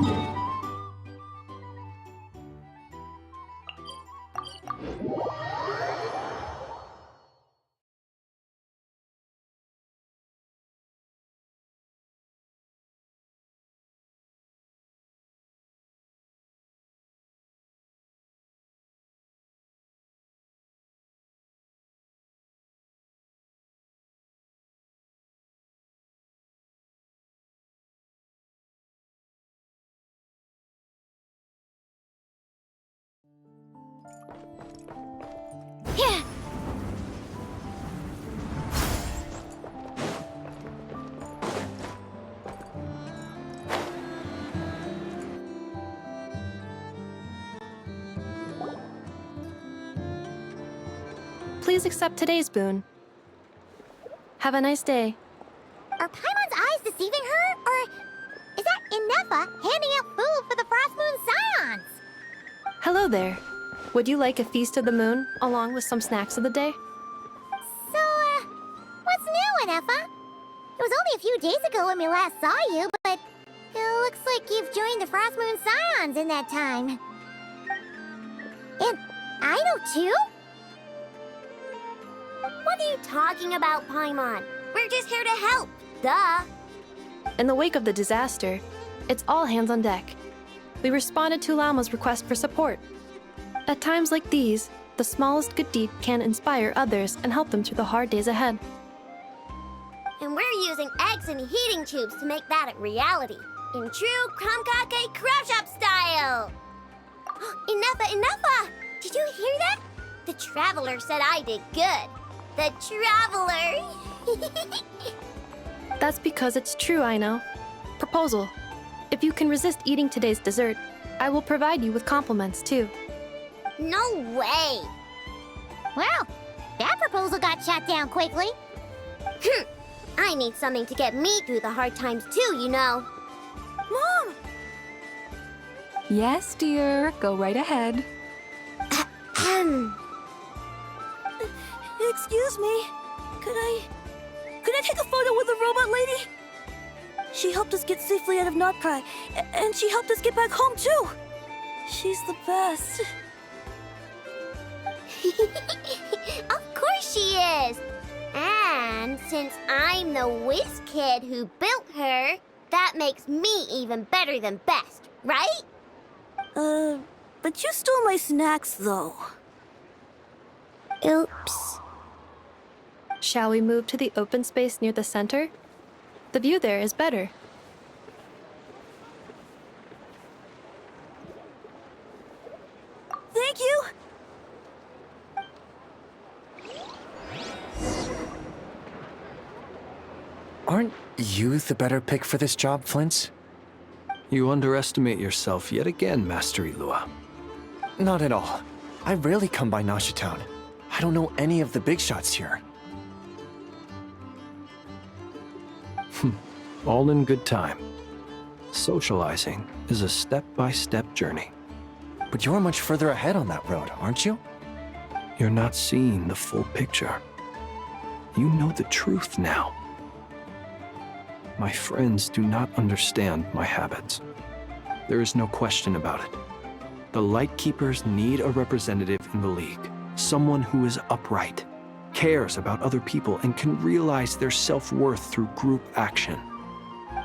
Yeah. Please accept today's boon. Have a nice day. Are Paimon's eyes deceiving her? Or is that Inefa handing out food for the Frost Moon Scions? Hello there. Would you like a feast of the moon, along with some snacks of the day? So, what's new, Inefa? It was only a few days ago when we last saw you, but it looks like you've joined the Frost Moon Scions in that time. And I know too? What are you talking about, Paimon? We're just here to help, duh. In the wake of the disaster, it's all hands on deck. We responded to Lama's request for support. At times like these, the smallest good deed can inspire others and help them through the hard days ahead. And we're using eggs and heating tubes to make that a reality. In true Krumkake Craft Shop style! Inefa! Did you hear that? The Traveler said I did good. The Traveler! That's because it's true, I know. Proposal. If you can resist eating today's dessert, I will provide you with compliments, too. No way! Well, that proposal got shot down quickly. I need something to get me through the hard times too, you know. Mom! Yes, dear. Go right ahead. Excuse me. Could I take a photo with the robot lady? She helped us get safely out of Notcry, and she helped us get back home too. She's the best. Of course she is! And since I'm the whiz kid who built her, that makes me even better than best, right? But you stole my snacks, though. Oops. Shall we move to the open space near the center? The view there is better. Thank you! Aren't you the better pick for this job, Flint? You underestimate yourself yet again, Master Ilua. Not at all. I rarely come by Nasha Town. I don't know any of the big shots here. All in good time. Socializing is a step-by-step journey. But you're much further ahead on that road, aren't you? You're not seeing the full picture. You know the truth now. My friends do not understand my habits. There is no question about it. The Lightkeepers need a representative in the League. Someone who is upright, cares about other people, and can realize their self-worth through group action.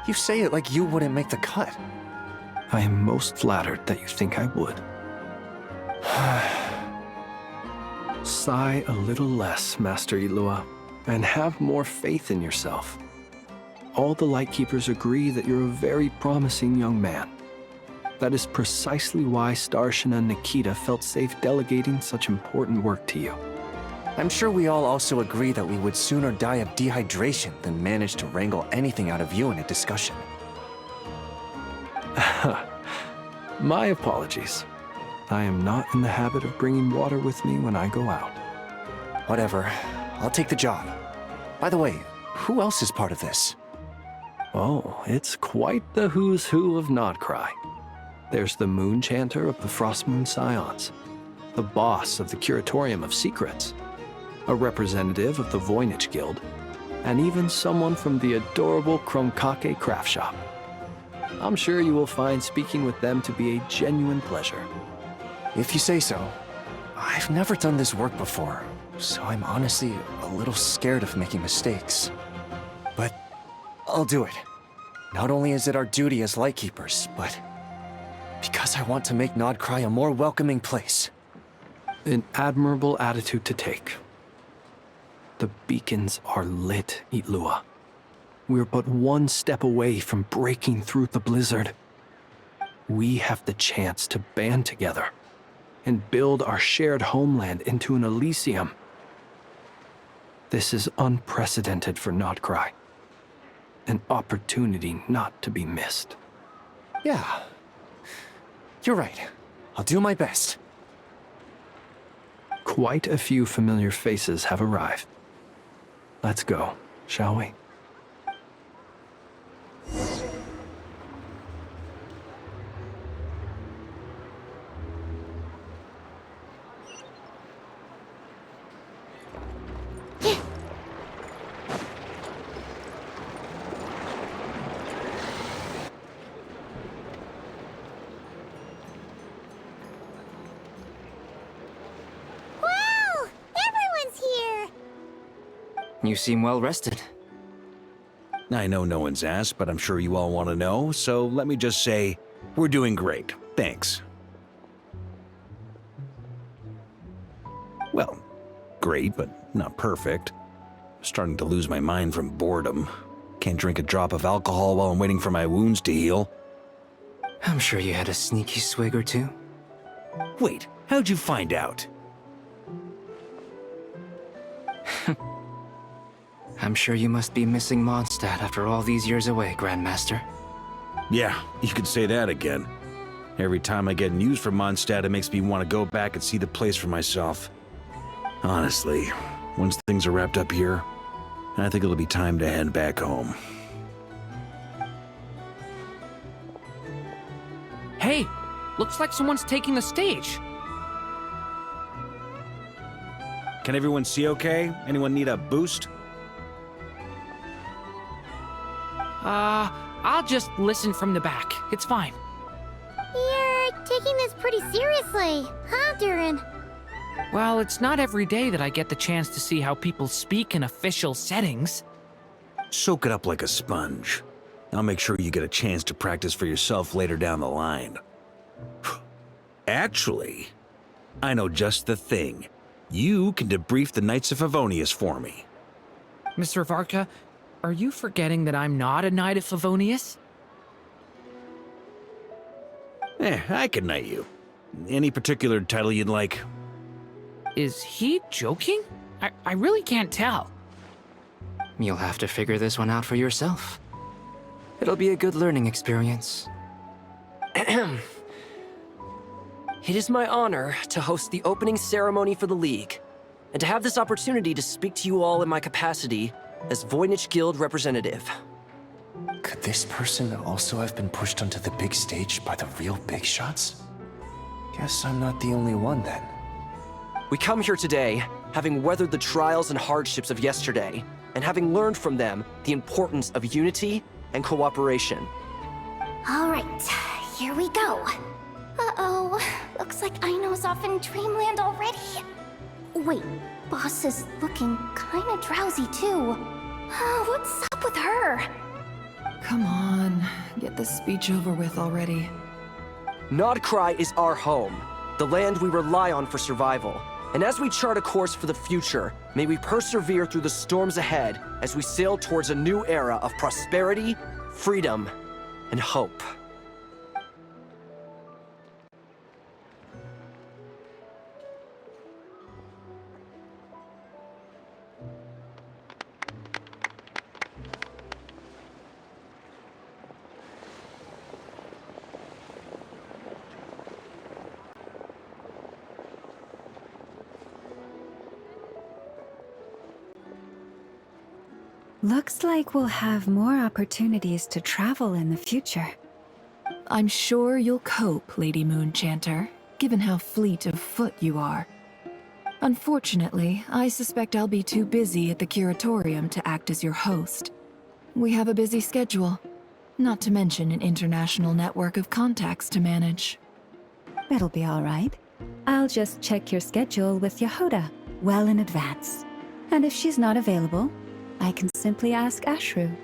You say it like you wouldn't make the cut. I am most flattered that you think I would. Sigh a little less, Master Ilua, and have more faith in yourself. All the Lightkeepers agree that you're a very promising young man. That is precisely why Starshina and Nikita felt safe delegating such important work to you. I'm sure we all also agree that we would sooner die of dehydration than manage to wrangle anything out of you in a discussion. My apologies. I am not in the habit of bringing water with me when I go out. Whatever. I'll take the job. By the way, who else is part of this? Oh, it's quite the who's who of Notcry. There's the Moon Chanter of the Frost Moon Scions, the boss of the Curatorium of Secrets, a representative of the Voynich Guild, and even someone from the adorable Krumkake Craft Shop. I'm sure you will find speaking with them to be a genuine pleasure. If you say so. I've never done this work before, so I'm honestly a little scared of making mistakes. But I'll do it. Not only is it our duty as Lightkeepers, but because I want to make Nodcry a more welcoming place. An admirable attitude to take. The beacons are lit, Itlua. We're but one step away from breaking through the blizzard. We have the chance to band together and build our shared homeland into an Elysium. This is unprecedented for Nodcry. An opportunity not to be missed. Yeah. You're right. I'll do my best. Quite a few familiar faces have arrived. Let's go, shall we? Wow! Everyone's here! You seem well rested. I know no one's asked, but I'm sure you all want to know, so let me just say, we're doing great. Thanks. Well, great, but not perfect. Starting to lose my mind from boredom. Can't drink a drop of alcohol while I'm waiting for my wounds to heal. I'm sure you had a sneaky swig or two. Wait, how'd you find out? I'm sure you must be missing Mondstadt after all these years away, Grandmaster. Yeah, you could say that again. Every time I get news from Mondstadt, it makes me want to go back and see the place for myself. Honestly, once things are wrapped up here, I think it'll be time to head back home. Hey, looks like someone's taking the stage. Can everyone see okay? Anyone need a boost? I'll just listen from the back. It's fine. You're taking this pretty seriously, huh, Durin? Well, it's not every day that I get the chance to see how people speak in official settings. Soak it up like a sponge. I'll make sure you get a chance to practice for yourself later down the line. Actually, I know just the thing. You can debrief the Knights of Favonius for me. Mr. Varka, are you forgetting that I'm not a Knight of Favonius? I can knight you. Any particular title you'd like? Is he joking? I really can't tell. You'll have to figure this one out for yourself. It'll be a good learning experience. It is my honor to host the opening ceremony for the League, and to have this opportunity to speak to you all in my capacity as Voynich Guild representative. Could this person also have been pushed onto the big stage by the real big shots? Guess I'm not the only one then. We come here today, having weathered the trials and hardships of yesterday, and having learned from them the importance of unity and cooperation. All right, here we go. Uh-oh, looks like Aino's off in Dreamland already. Wait, Boss is looking kinda drowsy too. What's up with her? Come on, get this speech over with already. Nodcry is our home, the land we rely on for survival. And as we chart a course for the future, may we persevere through the storms ahead as we sail towards a new era of prosperity, freedom, and hope. Looks like we'll have more opportunities to travel in the future. I'm sure you'll cope, Lady Moonchanter, given how fleet of foot you are. Unfortunately, I suspect I'll be too busy at the curatorium to act as your host. We have a busy schedule. Not to mention an international network of contacts to manage. That'll be all right. I'll just check your schedule with Yehoda well in advance. And if she's not available, I can simply ask Ashru.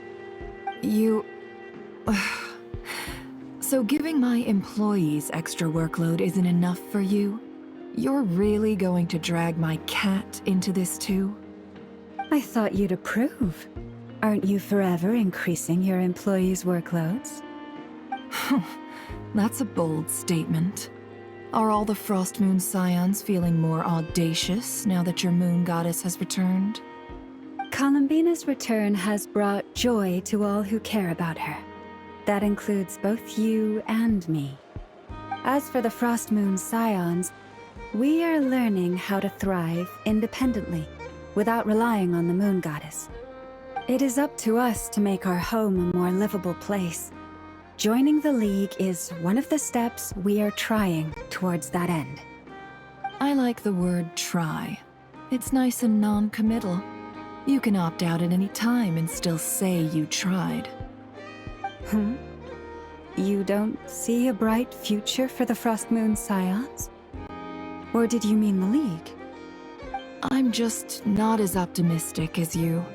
You... So giving my employees extra workload isn't enough for you? You're really going to drag my cat into this too? I thought you'd approve. Aren't you forever increasing your employees' workloads? That's a bold statement. Are all the Frost Moon Scions feeling more audacious now that your moon goddess has returned? Columbina's return has brought joy to all who care about her. That includes both you and me. As for the Frost Moon Scions, we are learning how to thrive independently, without relying on the moon goddess. It is up to us to make our home a more livable place. Joining the League is one of the steps we are trying towards that end. I like the word try. It's nice and non-committal. You can opt out at any time and still say you tried. You don't see a bright future for the Frost Moon Scions? Or did you mean the League? I'm just not as optimistic as you.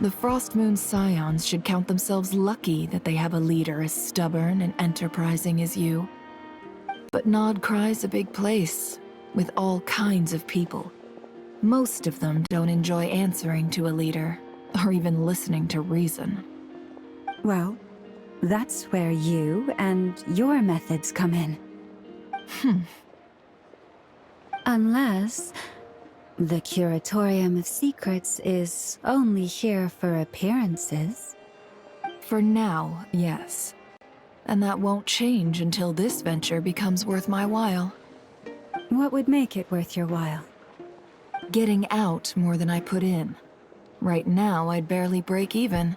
The Frost Moon Scions should count themselves lucky that they have a leader as stubborn and enterprising as you. But Nodcry's a big place, with all kinds of people. Most of them don't enjoy answering to a leader, or even listening to reason. Well, that's where you and your methods come in. Unless the Curatorium of Secrets is only here for appearances. For now, yes. And that won't change until this venture becomes worth my while. What would make it worth your while? Getting out more than I put in. Right now, I'd barely break even,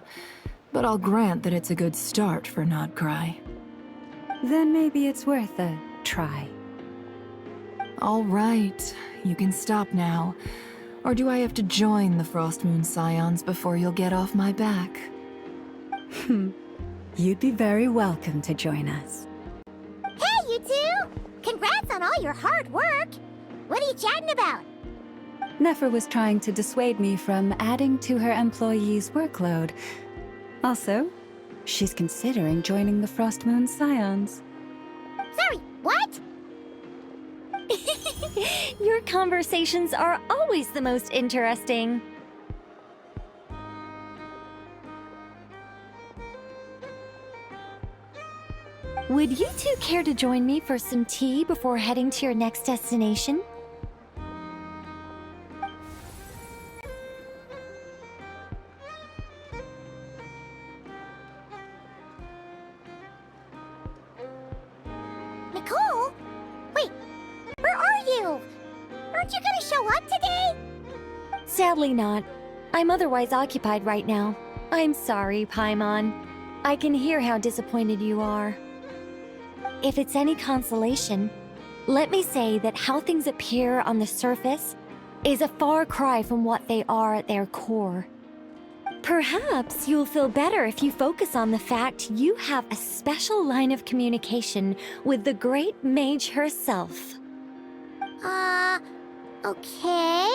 but I'll grant that it's a good start for Nodcry. Then maybe it's worth a try. All right, you can stop now. Or do I have to join the Frost Moon Scions before you'll get off my back? You'd be very welcome to join us. Hey, you two! Congrats on all your hard work! What are you chatting about? Nefer was trying to dissuade me from adding to her employees' workload. Also, she's considering joining the Frost Moon Scions. Sorry, what? Your conversations are always the most interesting. Would you two care to join me for some tea before heading to your next destination? Nicole? Wait, where are you? Aren't you gonna show up today? Sadly not. I'm otherwise occupied right now. I'm sorry, Paimon. I can hear how disappointed you are. If it's any consolation, let me say that how things appear on the surface is a far cry from what they are at their core. Perhaps you'll feel better if you focus on the fact you have a special line of communication with the great mage herself. Okay?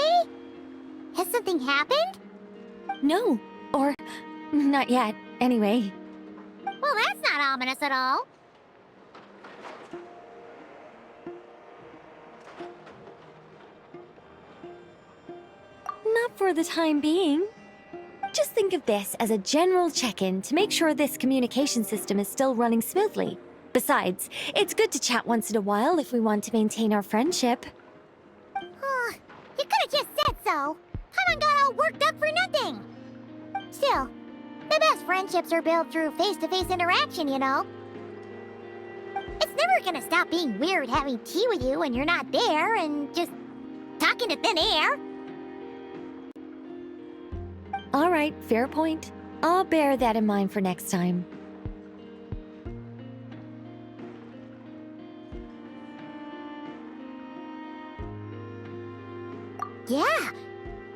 Has something happened? No, or not yet, anyway. Well, that's not ominous at all. Not for the time being. Just think of this as a general check-in to make sure this communication system is still running smoothly. Besides, it's good to chat once in a while if we want to maintain our friendship. You could've just said so. Haven't got all worked up for nothing. Still, the best friendships are built through face-to-face interaction, you know. It's never gonna stop being weird having tea with you when you're not there and just talking to thin air. All right, fair point. I'll bear that in mind for next time. Yeah.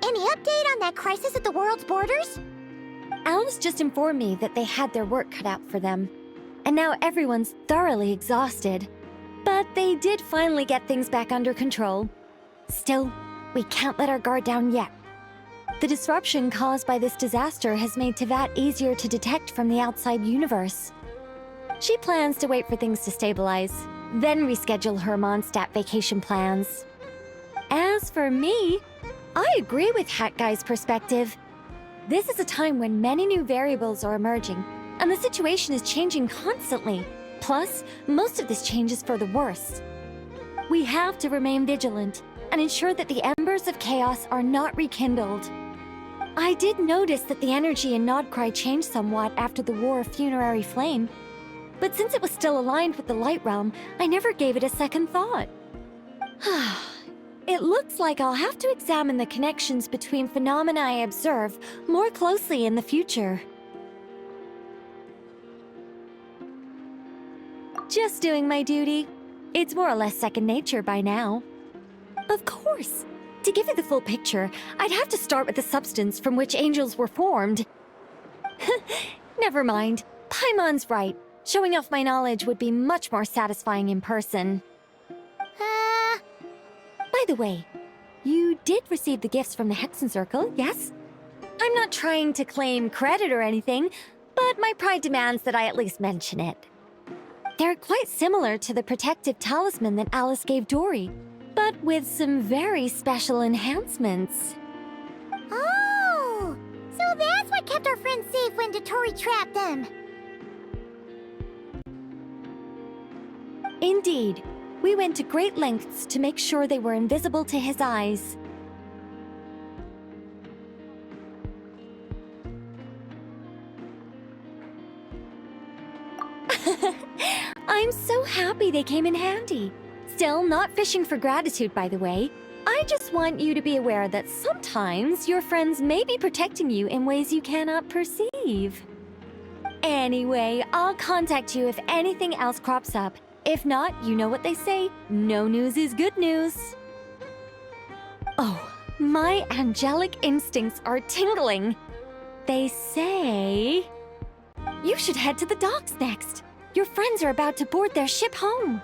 Any update on that crisis at the world's borders? Alice just informed me that they had their work cut out for them, and now everyone's thoroughly exhausted. But they did finally get things back under control. Still, we can't let our guard down yet. The disruption caused by this disaster has made Tevat easier to detect from the outside universe. She plans to wait for things to stabilize, then reschedule her Mondstadt vacation plans. As for me, I agree with Hat Guy's perspective. This is a time when many new variables are emerging, and the situation is changing constantly. Plus, most of this change is for the worse. We have to remain vigilant and ensure that the embers of chaos are not rekindled. I did notice that the energy in Nodcry changed somewhat after the War of Funerary Flame, but since it was still aligned with the Light Realm, I never gave it a second thought. It looks like I'll have to examine the connections between phenomena I observe more closely in the future. Just doing my duty. It's more or less second nature by now. Of course. To give you the full picture, I'd have to start with the substance from which angels were formed. Never mind. Paimon's right. Showing off my knowledge would be much more satisfying in person. By the way, you did receive the gifts from the Hexen Circle, yes? I'm not trying to claim credit or anything, but my pride demands that I at least mention it. They're quite similar to the protective talisman that Alice gave Dory, but with some very special enhancements. Oh! So that's what kept our friends safe when Dotori trapped them. Indeed. We went to great lengths to make sure they were invisible to his eyes. I'm so happy they came in handy. Still, not fishing for gratitude, by the way. I just want you to be aware that sometimes your friends may be protecting you in ways you cannot perceive. Anyway, I'll contact you if anything else crops up. If not, you know what they say, no news is good news. Oh, my angelic instincts are tingling. They say... you should head to the docks next. Your friends are about to board their ship home.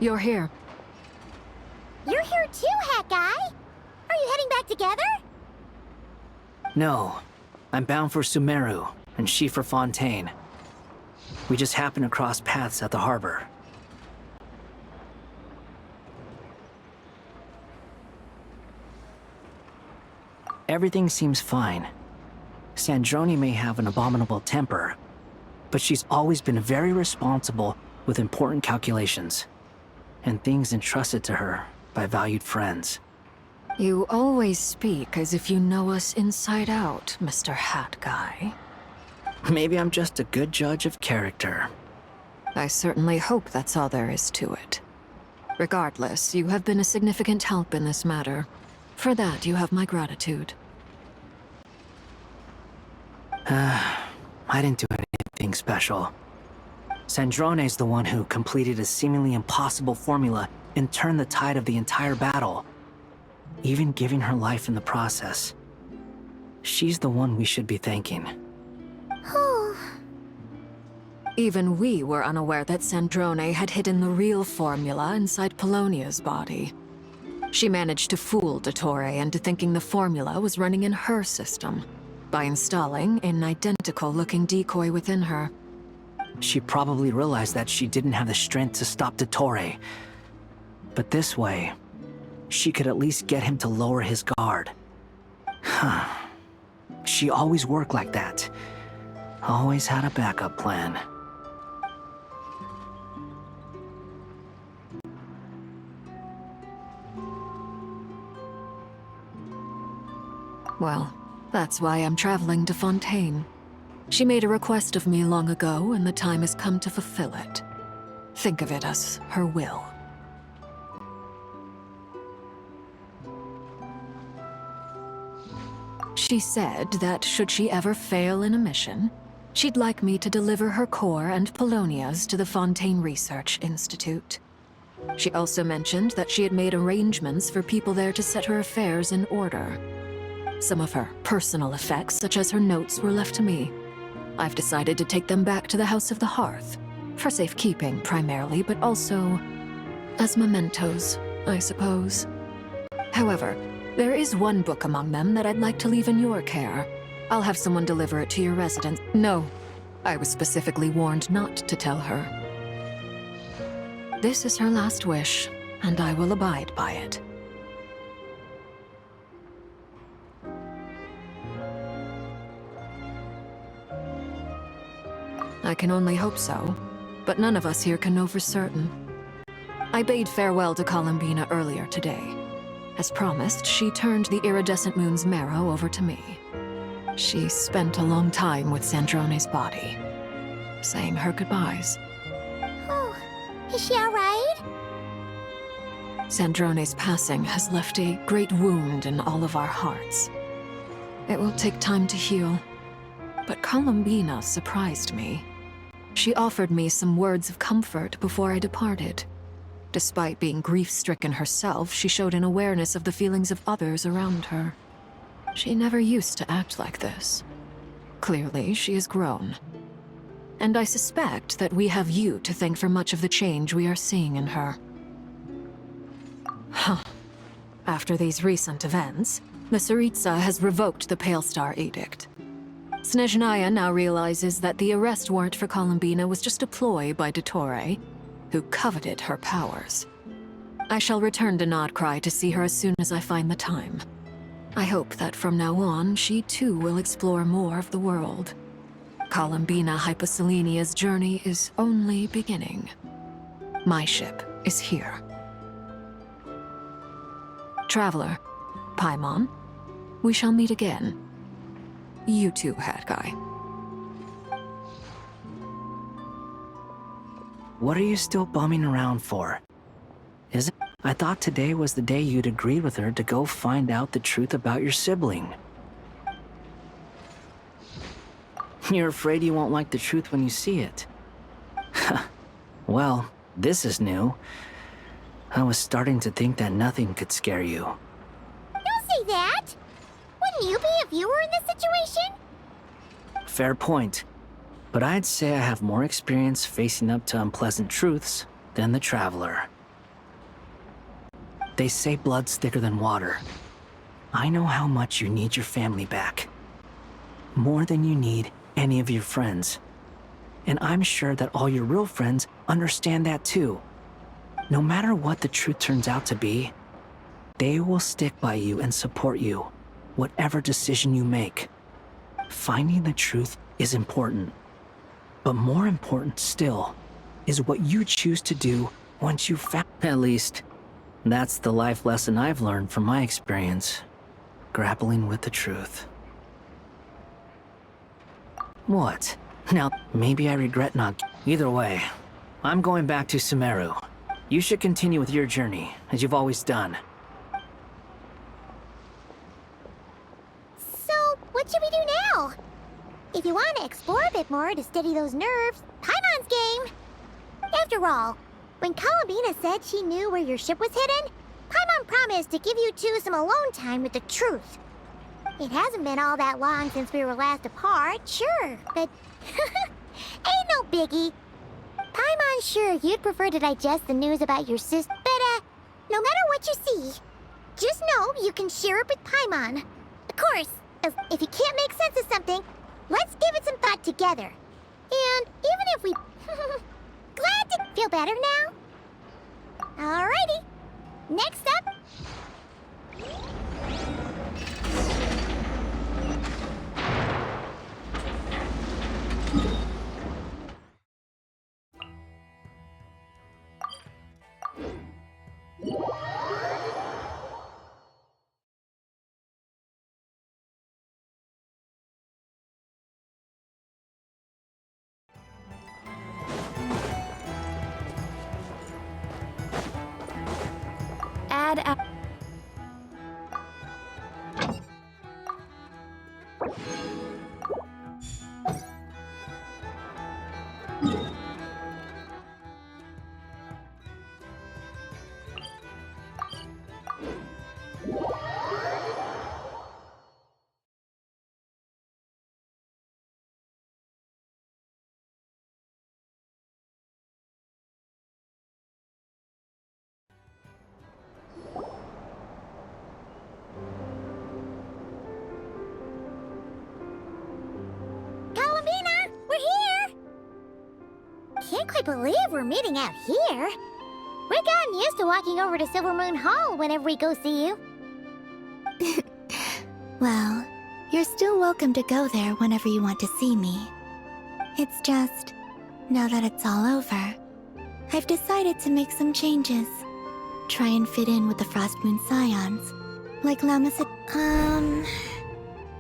You're here. You're here too, Hat Guy! Are you heading back together? No. I'm bound for Sumeru, and she for Fontaine. We just happened to cross paths at the harbor. Everything seems fine. Sandrone may have an abominable temper, but she's always been very responsible with important calculations, and things entrusted to her by valued friends. You always speak as if you know us inside out, Mr. Hat Guy. Maybe I'm just a good judge of character. I certainly hope that's all there is to it. Regardless, you have been a significant help in this matter. For that, you have my gratitude. I didn't do anything special. Sandrone's the one who completed a seemingly impossible formula and turned the tide of the entire battle, even giving her life in the process. She's the one we should be thanking. Even we were unaware that Sandrone had hidden the real formula inside Polonia's body. She managed to fool Dottore into thinking the formula was running in her system by installing an identical-looking decoy within her. She probably realized that she didn't have the strength to stop Dottore. But this way, she could at least get him to lower his guard. She always worked like that. Always had a backup plan. Well, that's why I'm traveling to Fontaine. She made a request of me long ago, and the time has come to fulfill it. Think of it as her will. She said that should she ever fail in a mission, she'd like me to deliver her core and Polonia's to the Fontaine Research Institute. She also mentioned that she had made arrangements for people there to set her affairs in order. Some of her personal effects, such as her notes, were left to me. I've decided to take them back to the House of the Hearth, for safekeeping primarily, but also as mementos, I suppose. However, there is one book among them that I'd like to leave in your care. I'll have someone deliver it to your residence. No, I was specifically warned not to tell her. This is her last wish, and I will abide by it. I can only hope so, but none of us here can know for certain. I bade farewell to Columbina earlier today. As promised, she turned the iridescent moon's marrow over to me. She spent a long time with Sandrone's body, saying her goodbyes. Oh, is she alright? Sandrone's passing has left a great wound in all of our hearts. It will take time to heal, but Columbina surprised me. She offered me some words of comfort before I departed. Despite being grief-stricken herself, she showed an awareness of the feelings of others around her. She never used to act like this. Clearly, she has grown. And I suspect that we have you to thank for much of the change we are seeing in her. Huh. After these recent events, the Tsaritsa has revoked the Pale Star Edict. Snezhnaya now realizes that the arrest warrant for Columbina was just a ploy by Dottore, who coveted her powers. I shall return to Nodcry to see her as soon as I find the time. I hope that from now on, she too will explore more of the world. Columbina Hyposelenia's journey is only beginning. My ship is here. Traveler, Paimon, we shall meet again. You too, Hat Guy. What are you still bumming around for? Is it? I thought today was the day you'd agreed with her to go find out the truth about your sibling. You're afraid you won't like the truth when you see it. Well, this is new. I was starting to think that nothing could scare you. Don't say that! Wouldn't you be if you were in this situation? Fair point. But I'd say I have more experience facing up to unpleasant truths than the Traveler. They say blood's thicker than water. I know how much you need your family back. More than you need any of your friends. And I'm sure that all your real friends understand that too. No matter what the truth turns out to be, they will stick by you and support you, whatever decision you make. Finding the truth is important. But more important still is what you choose to do once you've found. At least, that's the life lesson I've learned from my experience, grappling with the truth. What? Now, maybe I regret not. Either way, I'm going back to Sumeru. You should continue with your journey, as you've always done. So, what should we do now? If you want to explore a bit more to steady those nerves, Paimon's game! After all, when Columbina said she knew where your ship was hidden, Paimon promised to give you two some alone time with the truth. It hasn't been all that long since we were last apart, sure, but ain't no biggie. Paimon's sure you'd prefer to digest the news about your sister, but no matter what you see, just know you can share it with Paimon. Of course, if you can't make sense of something, let's give it some thought together. And even if we... Glad to feel better now? Alrighty. Next up... Add. Columbina, we're here! Can't quite believe we're meeting out here. We've gotten used to walking over to Silver Moon Hall whenever we go see you. Well, you're still welcome to go there whenever you want to see me. It's just, now that it's all over, I've decided to make some changes. Try and fit in with the Frost Moon Scions. Like Lama said,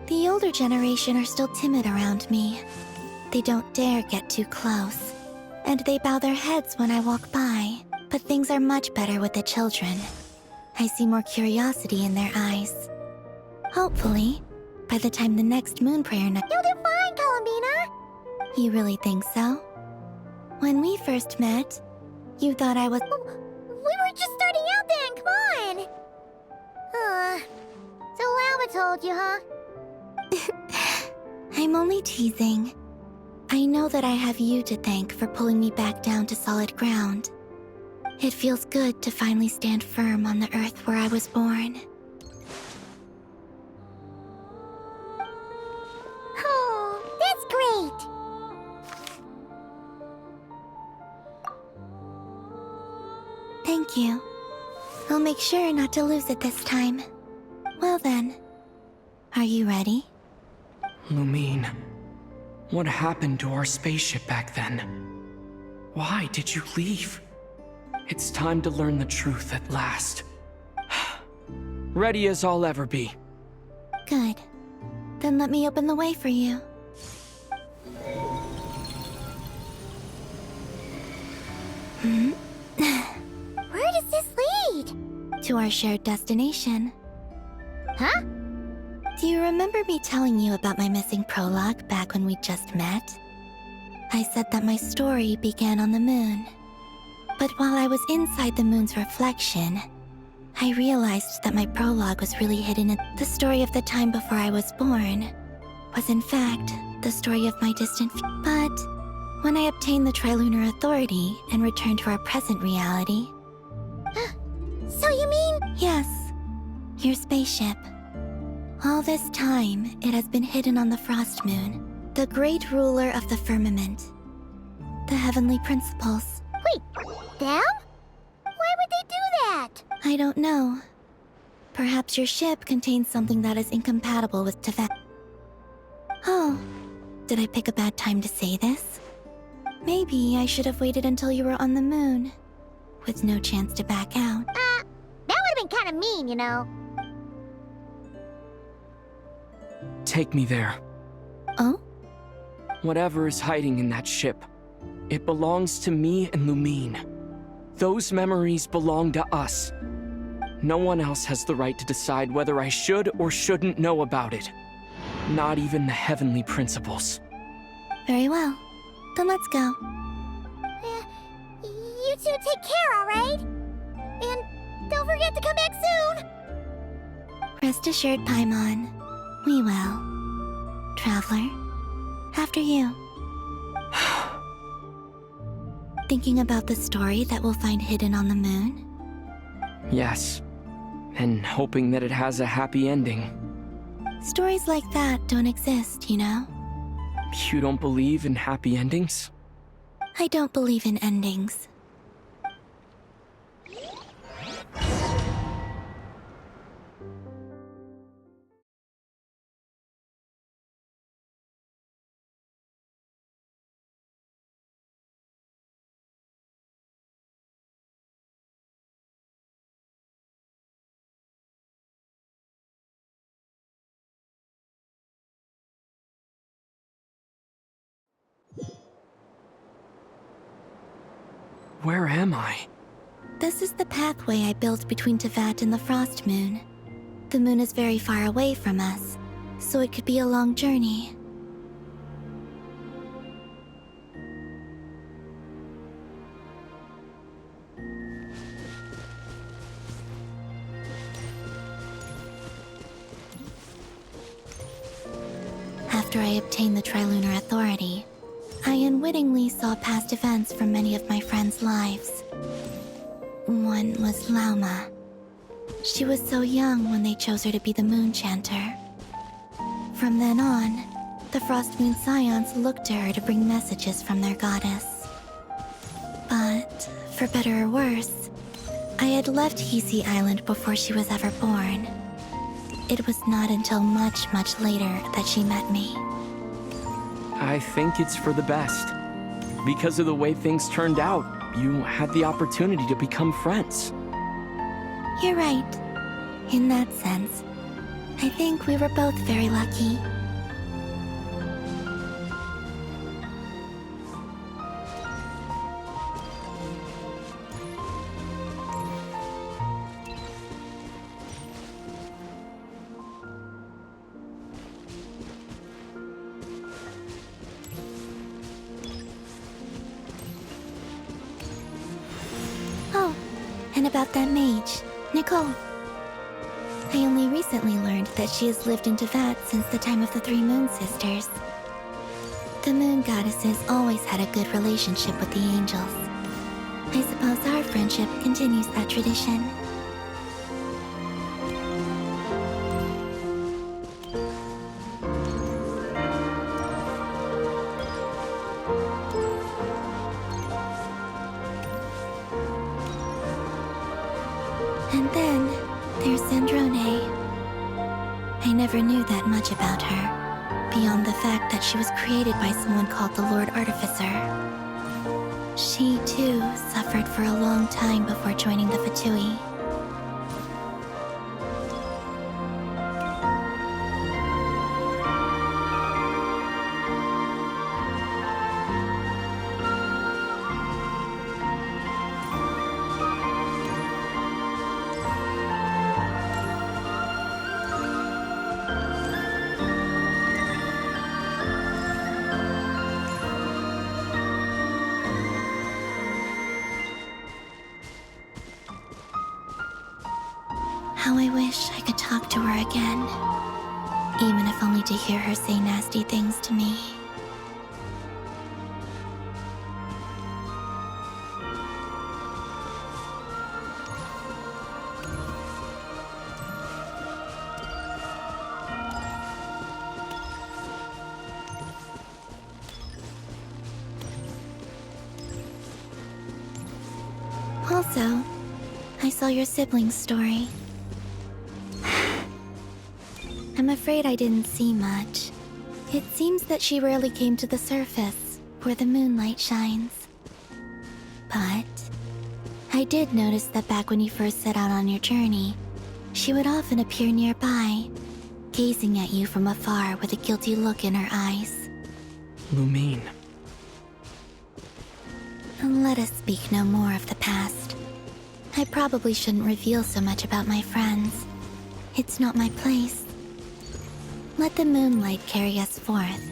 the older generation are still timid around me. They don't dare get too close. And they bow their heads when I walk by. But things are much better with the children. I see more curiosity in their eyes. Hopefully, by the time the next moon prayer night— You'll do fine, Columbina! You really think so? When we first met, you thought I was— We were just starting out then, come on! So Lama told you, huh? I'm only teasing. I know that I have you to thank for pulling me back down to solid ground. It feels good to finally stand firm on the earth where I was born. Oh, that's great! Thank you. I'll make sure not to lose it this time. Well then, are you ready? Lumine, what happened to our spaceship back then? Why did you leave? It's time to learn the truth at last. Ready as I'll ever be. Good. Then let me open the way for you. Where does this lead? To our shared destination. Huh? Do you remember me telling you about my missing prologue back when we just met? I said that my story began on the moon. But while I was inside the moon's reflection, I realized that my prologue was really hidden in the story of the time before I was born, was in fact the story of my distant But when I obtained the Trilunar Authority and returned to our present reality... So you mean... Yes, your spaceship. All this time, it has been hidden on the Frost Moon, the great ruler of the firmament. The heavenly principles. Wait, them? Why would they do that? I don't know. Perhaps your ship contains something that is incompatible with Tefet. Oh, did I pick a bad time to say this? Maybe I should have waited until you were on the moon, with no chance to back out. That would have been kind of mean, you know. Take me there. Oh? Whatever is hiding in that ship, it belongs to me and Lumine. Those memories belong to us. No one else has the right to decide whether I should or shouldn't know about it. Not even the heavenly principles. Very well. Then let's go. You two take care, alright? And don't forget to come back soon! Rest assured, Paimon. We will. Traveler, after you. Thinking about the story that we'll find hidden on the moon? Yes. And hoping that it has a happy ending. Stories like that don't exist, you know? You don't believe in happy endings? I don't believe in endings. Where am I? This is the pathway I built between Teyvat and the Frost Moon. The moon is very far away from us, so it could be a long journey. After I obtained the Trilunar Authority, I unwittingly saw past events from many of my friends' lives. One was Lauma. She was so young when they chose her to be the Moon Chanter. From then on, the Frost Moon Scions looked to her to bring messages from their goddess. But, for better or worse, I had left Hisi Island before she was ever born. It was not until much later that she met me. I think it's for the best. Because of the way things turned out, you had the opportunity to become friends. You're right. In that sense, I think we were both very lucky. Oh, and about that mage, Nicole. I only recently learned that she has lived in Teyvat since the time of the Three Moon Sisters. The Moon Goddesses always had a good relationship with the angels. I suppose our friendship continues that tradition. And then, there's Sandrone. I never knew that much about her, beyond the fact that she was created by someone called the Lord Artificer. She, too, suffered for a long time before joining the Fatui. How I wish I could talk to her again, even if only to hear her say nasty things to me. Also, I saw your sibling's story. I'm afraid I didn't see much. It seems that she rarely came to the surface, where the moonlight shines. But I did notice that back when you first set out on your journey, she would often appear nearby, gazing at you from afar with a guilty look in her eyes. Lumine. Let us speak no more of the past. I probably shouldn't reveal so much about my friends. It's not my place. Let the moonlight carry us forth.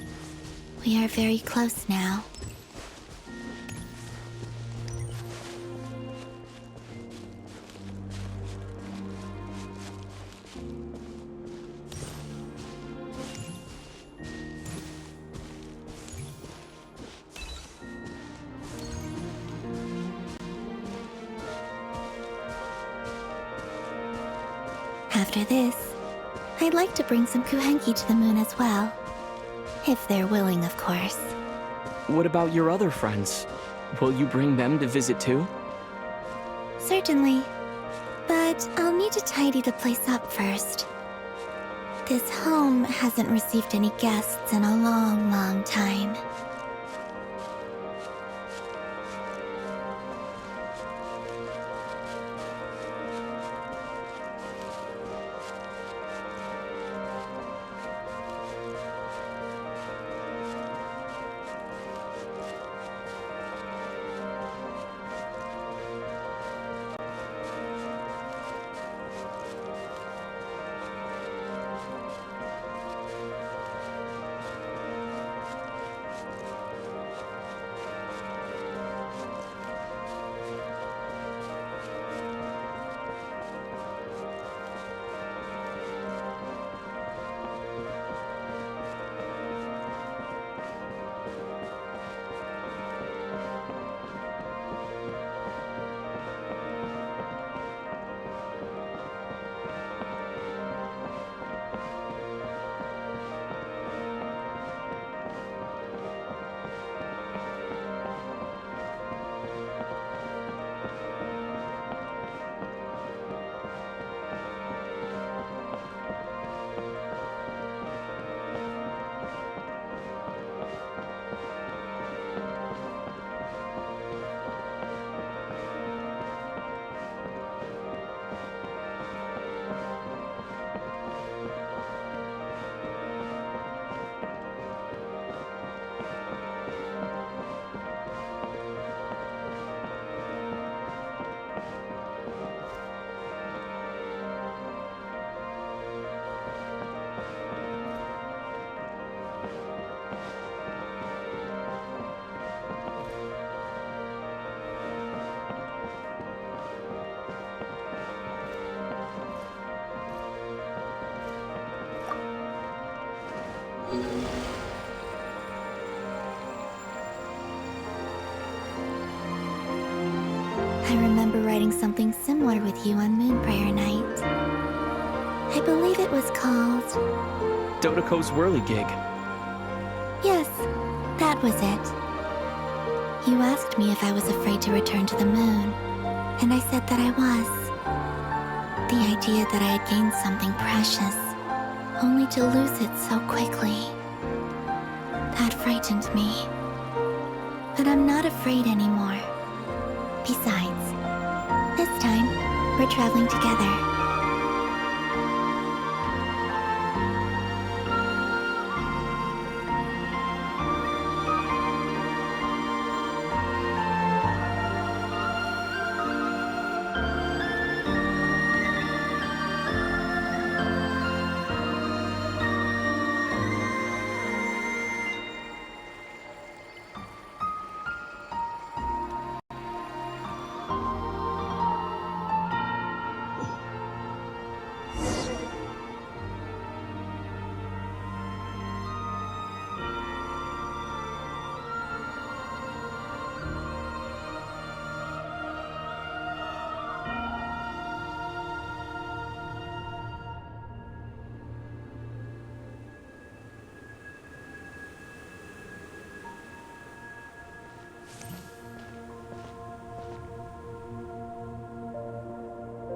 We are very close now. After this, I'd like to bring some Kuhenki to the moon as well. If they're willing, of course. What about your other friends? Will you bring them to visit too? Certainly. But I'll need to tidy the place up first. This home hasn't received any guests in a long time. I remember writing something similar with you on Moon Prayer Night. I believe it was called... Dodoko's Whirligig. Yes, that was it. You asked me if I was afraid to return to the moon, and I said that I was. The idea that I had gained something precious, only to lose it so quickly. That frightened me. But I'm not afraid anymore. Besides, this time, we're traveling together.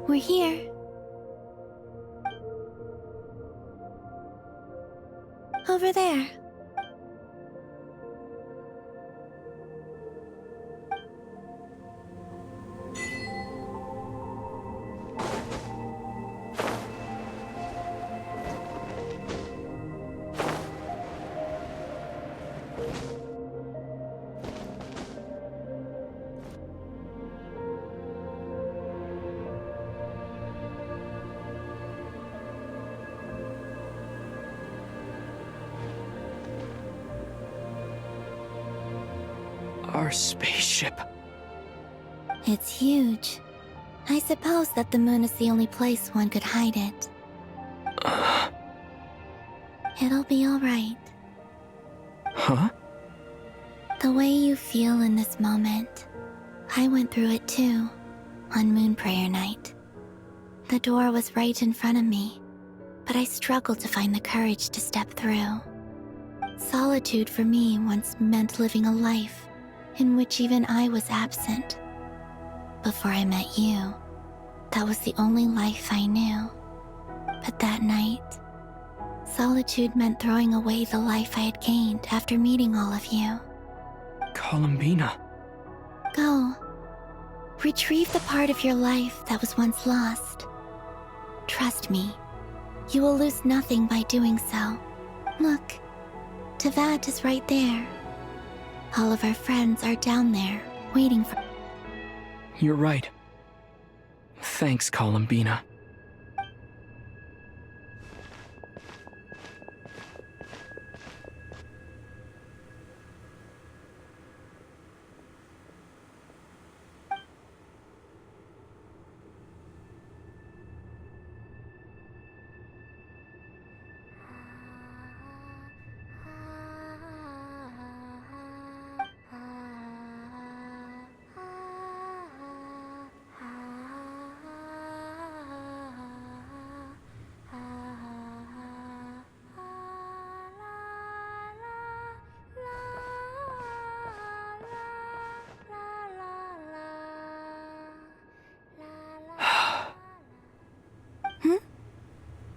We're here. Over there. Our spaceship. It's huge. I suppose that the moon is the only place one could hide it. It'll be alright. Huh? The way you feel in this moment, I went through it too, on Moon Prayer Night. The door was right in front of me, but I struggled to find the courage to step through. Solitude for me once meant living a life in which even I was absent. Before I met you, that was the only life I knew. But that night, solitude meant throwing away the life I had gained after meeting all of you. Columbina. Go. Retrieve the part of your life that was once lost. Trust me, you will lose nothing by doing so. Look, Teyvat is right there. All of our friends are down there, waiting for... You're right. Thanks, Columbina.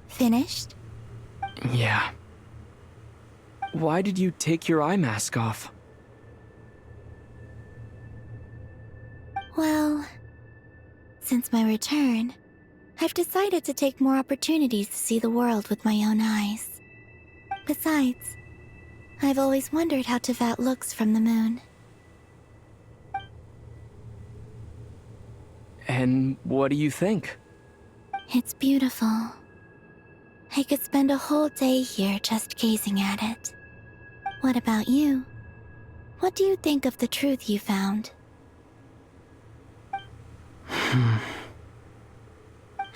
Finished? Yeah. Why did you take your eye mask off? Well, since my return, I've decided to take more opportunities to see the world with my own eyes. Besides, I've always wondered how Teyvat looks from the moon. And what do you think? It's beautiful. I could spend a whole day here just gazing at it. What about you? What do you think of the truth you found?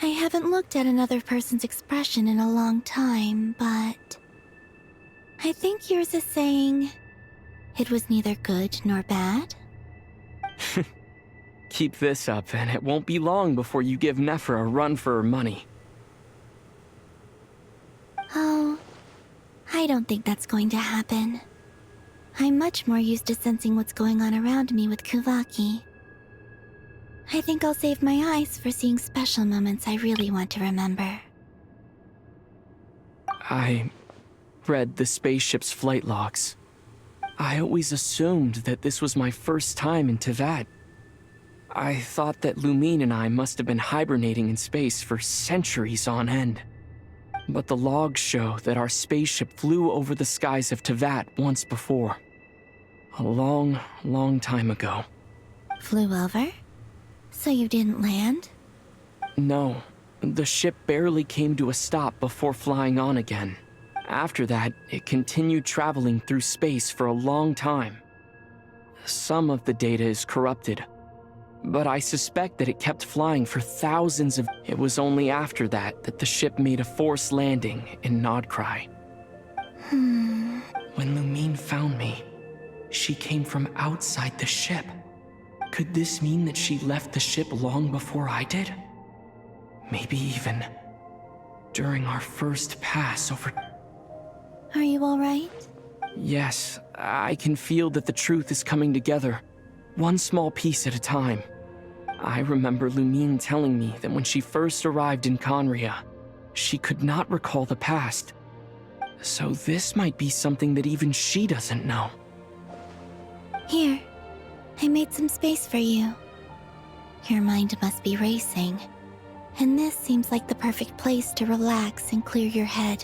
I haven't looked at another person's expression in a long time, but... I think yours is saying... it was neither good nor bad? Keep this up, and it won't be long before you give Nephra a run for her money. Oh, I don't think that's going to happen. I'm much more used to sensing what's going on around me with Kuvaki. I think I'll save my eyes for seeing special moments I really want to remember. I read the spaceship's flight logs. I always assumed that this was my first time in Teyvat. I thought that Lumine and I must have been hibernating in space for centuries on end. But the logs show that our spaceship flew over the skies of Teyvat once before. A long, long time ago. Flew over? So you didn't land? No, the ship barely came to a stop before flying on again. After that, it continued traveling through space for a long time. Some of the data is corrupted, but I suspect that it kept flying for thousands of... It was only after that that the ship made a forced landing in Nodcry. When Lumine found me, she came from outside the ship. Could this mean that she left the ship long before I did? Maybe even during our first pass over... Are you alright? Yes, I can feel that the truth is coming together, one small piece at a time. I remember Lumine telling me that when she first arrived in Conria, she could not recall the past. So this might be something that even she doesn't know. Here, I made some space for you. Your mind must be racing, and this seems like the perfect place to relax and clear your head.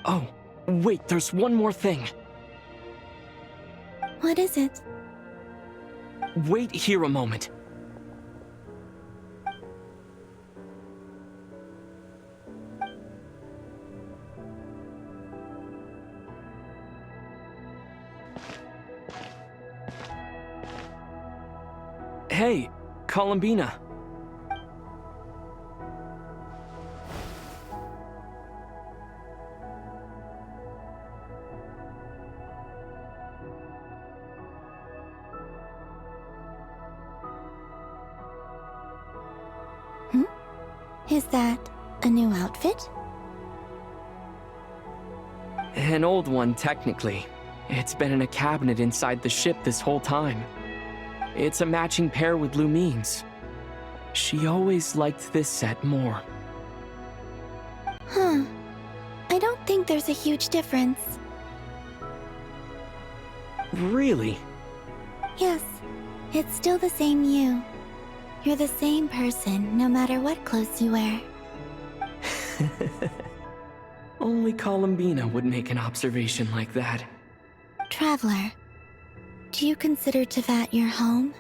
Oh, wait, there's one more thing. What is it? Wait here a moment. Hey, Columbina. Is that a new outfit? An old one, technically. It's been in a cabinet inside the ship this whole time. It's a matching pair with Lumine's. She always liked this set more. Huh. I don't think there's a huge difference. Really? Yes, it's still the same you. You're the same person, no matter what clothes you wear. Only Columbina would make an observation like that. Traveler, do you consider Teyvat your home?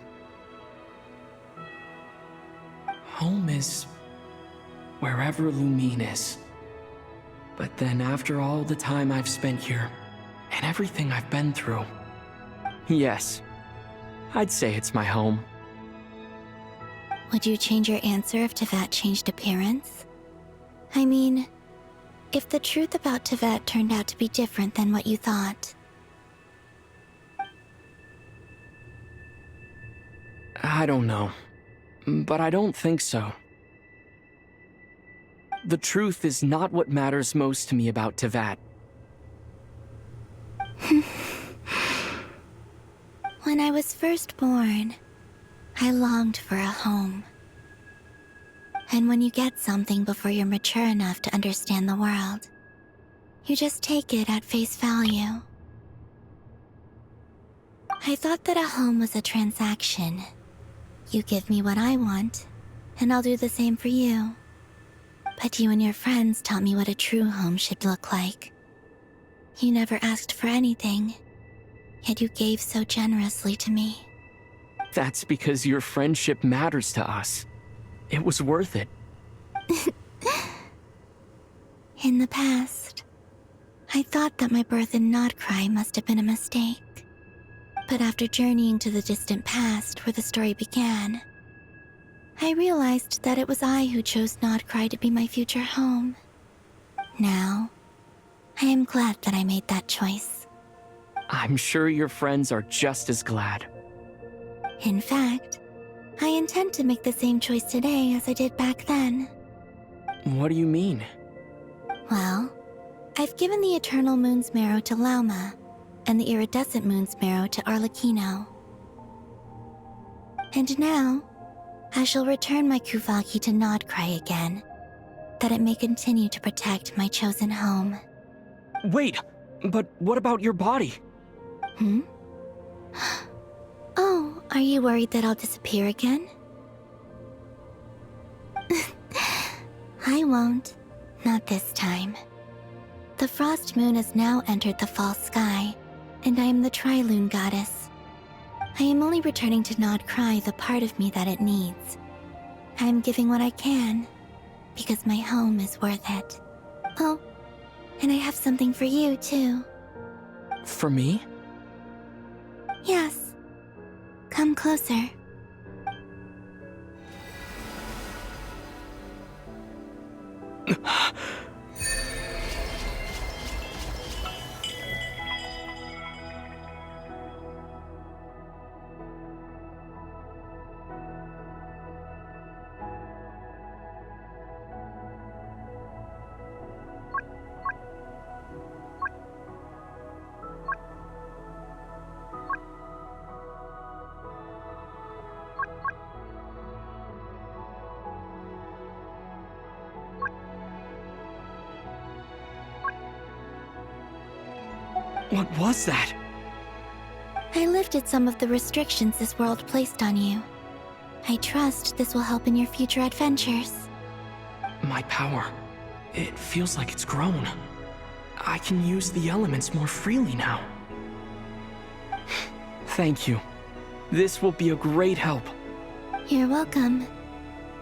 Home is wherever Lumine is. But then after all the time I've spent here, and everything I've been through, yes, I'd say it's my home. Would you change your answer if Teyvat changed appearance? I mean, if the truth about Teyvat turned out to be different than what you thought. I don't know, but I don't think so. The truth is not what matters most to me about Teyvat. When I was first born, I longed for a home. And when you get something before you're mature enough to understand the world, you just take it at face value. I thought that a home was a transaction. You give me what I want, and I'll do the same for you. But you and your friends taught me what a true home should look like. You never asked for anything, yet you gave so generously to me. That's because your friendship matters to us. It was worth it. In the past, I thought that my birth in Nodcry must have been a mistake. But after journeying to the distant past where the story began, I realized that it was I who chose Nodcry to be my future home. Now, I am glad that I made that choice. I'm sure your friends are just as glad. In fact, I intend to make the same choice today as I did back then. What do you mean? Well, I've given the Eternal Moon's Marrow to Lauma, and the Iridescent Moon's Marrow to Arlecchino. And now, I shall return my Kuvagi to Nodcry again, that it may continue to protect my chosen home. Wait, but what about your body? Hmm? Oh, are you worried that I'll disappear again? I won't. Not this time. The Frost Moon has now entered the false sky, and I am the Trilune Goddess. I am only returning to Nodcry the part of me that it needs. I am giving what I can, because my home is worth it. Oh, and I have something for you, too. For me? Yes. Come closer. What was that? I lifted some of the restrictions this world placed on you. I trust this will help in your future adventures. My power. It feels like it's grown. I can use the elements more freely now. Thank you. This will be a great help. You're welcome.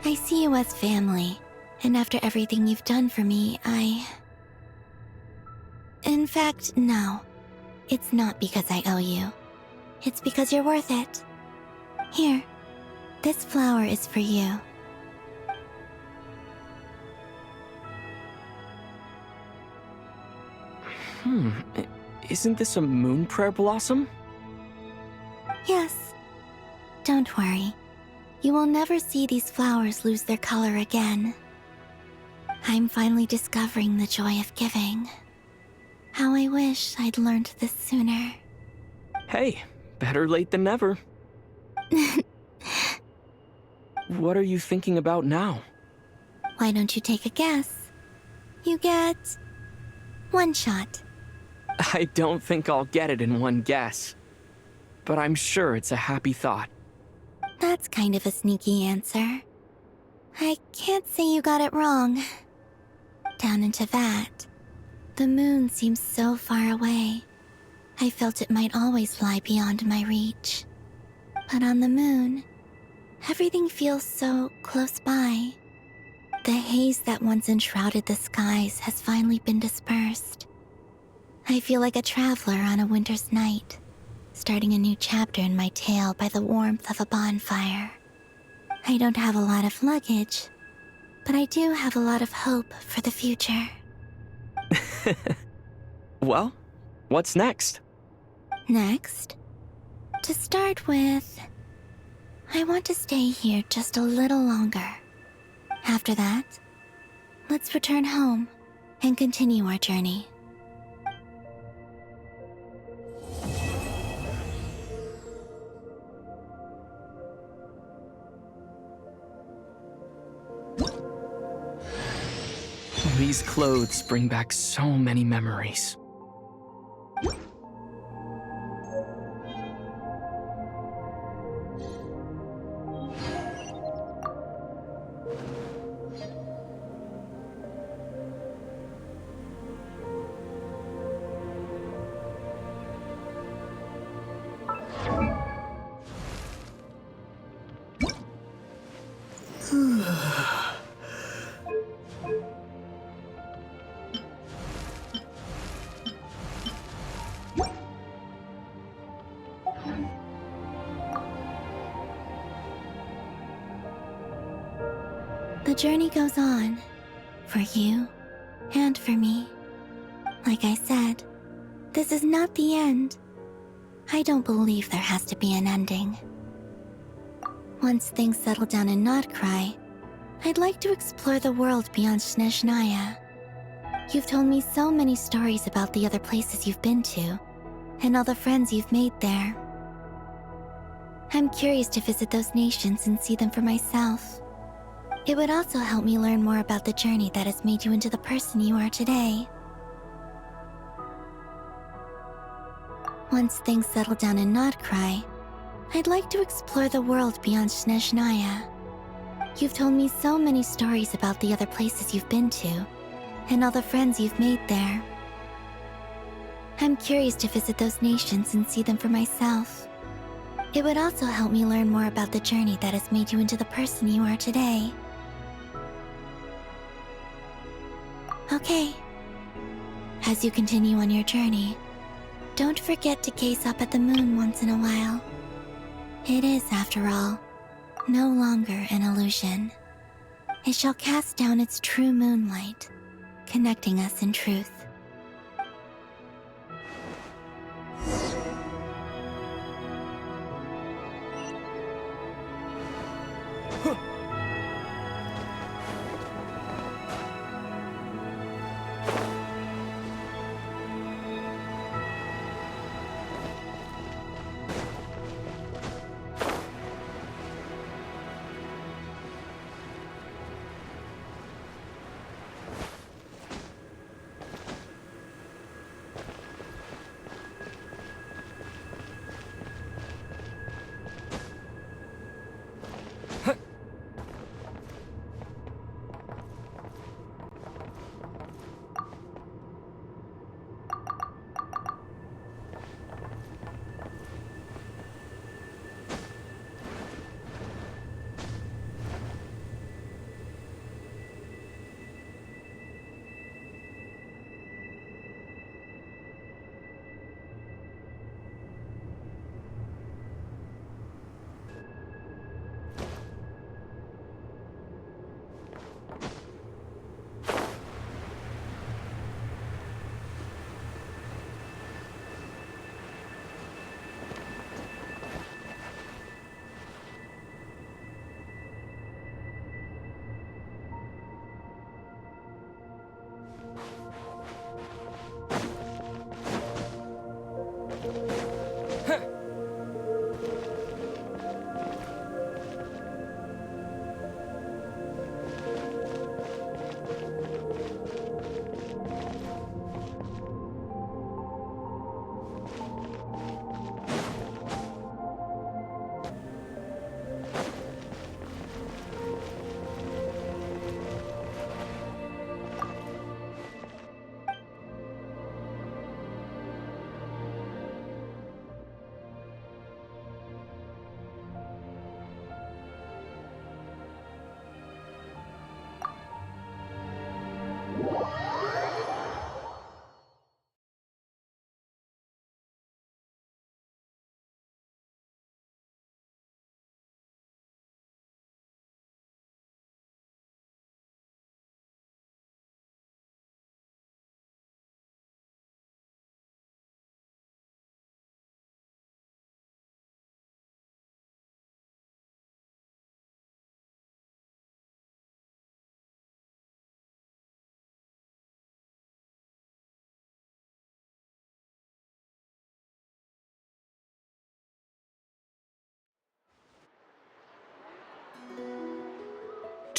I see you as family, and after everything you've done for me, In fact, no. It's not because I owe you. It's because you're worth it. Here, this flower is for you. Isn't this a moon prayer blossom? Yes. Don't worry. You will never see these flowers lose their color again. I'm finally discovering the joy of giving. How I wish I'd learned this sooner. Hey, better late than never. What are you thinking about now? Why don't you take a guess? You get... one shot. I don't think I'll get it in one guess. But I'm sure it's a happy thought. That's kind of a sneaky answer. I can't say you got it wrong. Down into that, the moon seems so far away. I felt it might always lie beyond my reach. But on the moon, everything feels so close by. The haze that once enshrouded the skies has finally been dispersed. I feel like a traveler on a winter's night, starting a new chapter in my tale by the warmth of a bonfire. I don't have a lot of luggage, but I do have a lot of hope for the future. Well, what's next? Next, to start with, I want to stay here just a little longer. After that, let's return home and continue our journey. These clothes bring back so many memories. The journey goes on, for you and for me. Like I said, this is not the end. I don't believe there has to be an ending. Once things settle down in Notcry, I'd like to explore the world beyond Snezhnaya. You've told me so many stories about the other places you've been to, and all the friends you've made there. I'm curious to visit those nations and see them for myself. It would also help me learn more about the journey that has made you into the person you are today. Once things settle down in Notcry, I'd like to explore the world beyond Snezhnaya. You've told me so many stories about the other places you've been to, and all the friends you've made there. I'm curious to visit those nations and see them for myself. It would also help me learn more about the journey that has made you into the person you are today. Okay. As you continue on your journey, don't forget to gaze up at the moon once in a while. It is, after all, no longer an illusion. It shall cast down its true moonlight, connecting us in truth.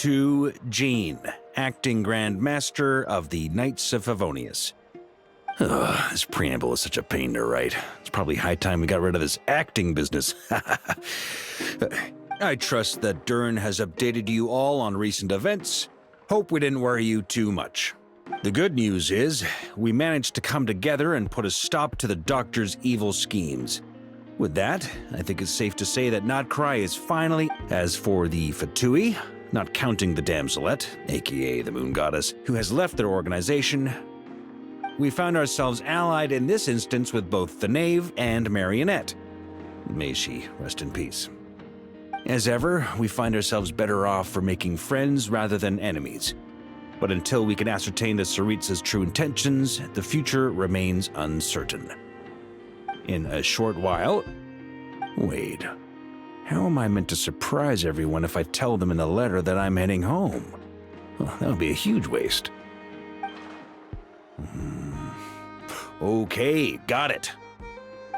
To Jean, acting Grand Master of the Knights of Favonius. Ugh, this preamble is such a pain to write. It's probably high time we got rid of this acting business. I trust that Dern has updated you all on recent events. Hope we didn't worry you too much. The good news is, we managed to come together and put a stop to the Doctor's evil schemes. With that, I think it's safe to say that Notcry is finally... As for the Fatui, not counting the Damselette, aka the Moon Goddess, who has left their organization, we found ourselves allied in this instance with both the Knave and Marionette. May she rest in peace. As ever, we find ourselves better off for making friends rather than enemies. But until we can ascertain the Tsaritsa's true intentions, the future remains uncertain. In a short while... Wait. how am I meant to surprise everyone if I tell them in the letter that I'm heading home? Well, that would be a huge waste. Okay, got it.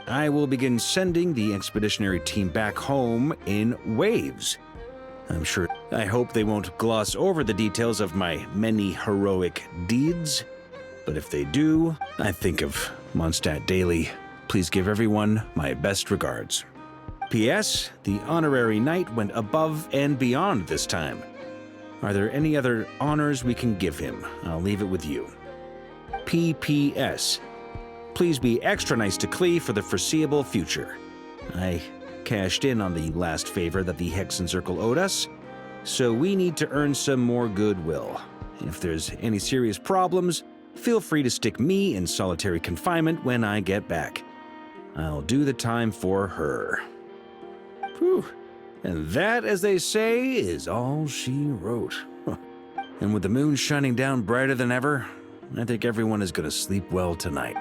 I will begin sending the expeditionary team back home in waves. I hope they won't gloss over the details of my many heroic deeds. But if they do, I think of Mondstadt daily. Please give everyone my best regards. P.S. The honorary knight went above and beyond this time. Are there any other honors we can give him? I'll leave it with you. P.P.S. Please be extra nice to Klee for the foreseeable future. I cashed in on the last favor that the Hexen Circle owed us, so we need to earn some more goodwill. If there's any serious problems, feel free to stick me in solitary confinement when I get back. I'll do the time for her. Whew. And that, as they say, is all she wrote. And with the moon shining down brighter than ever, I think everyone is going to sleep well tonight.